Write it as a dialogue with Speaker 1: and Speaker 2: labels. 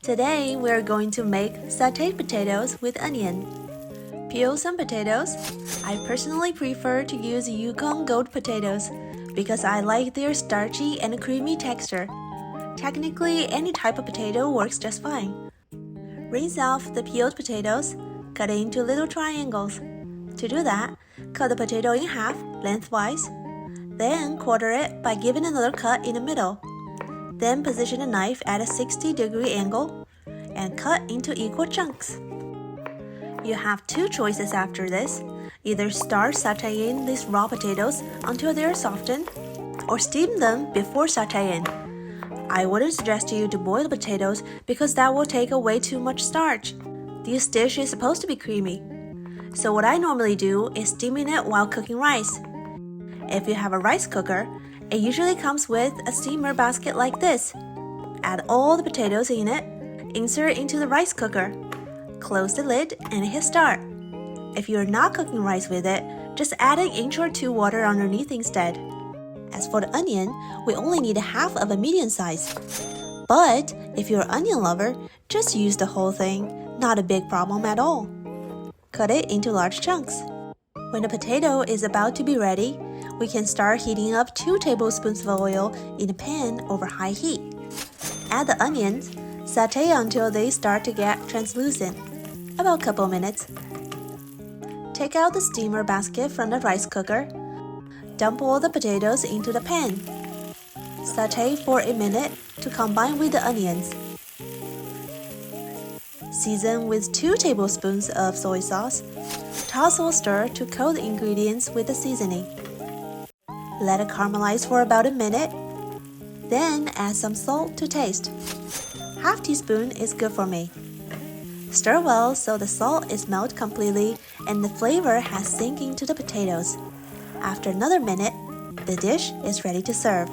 Speaker 1: Today we're going to make sautéed potatoes with onion. Peel some potatoes. I personally prefer to use Yukon Gold potatoes because I like their starchy and creamy texture. Technically, any type of potato works just fine. Rinse off the peeled potatoes, cut it into little triangles. To do that, cut the potato in half lengthwise, then quarter it by giving another cut in the middle. Then position a knife at a 60-degree angle and cut into equal chunks. You have two choices after this. Either start sautéing these raw potatoes until they are softened, or steam them before sautéing. I wouldn't suggest you to boil the potatoes because that will take away too much starch. This dish is supposed to be creamy. So what I normally do is steaming it while cooking rice. If you have a rice cooker, it usually comes with a steamer basket like this. Add all the potatoes in it, insert into the rice cooker. Close the lid and hit start. If you're not cooking rice with it, just add an inch or two water underneath instead. As for the onion, we only need half of a medium size. But if you're an onion lover, just use the whole thing, not a big problem at all. Cut it into large chunks. When the potato is about to be ready, we can start heating up 2 tablespoons of oil in a pan over high heat. Add the onions, sauté until they start to get translucent, about a couple minutes. Take out the steamer basket from the rice cooker. Dump all the potatoes into the pan. Sauté for a minute to combine with the onions. Season with 2 tablespoons of soy sauce. Toss or stir to coat the ingredients with the seasoning. Let it caramelize for about a minute. Then add some salt to taste. Half teaspoon is good for me. Stir well so the salt is melted completely and the flavor has sink into the potatoes. After another minute, the dish is ready to serve.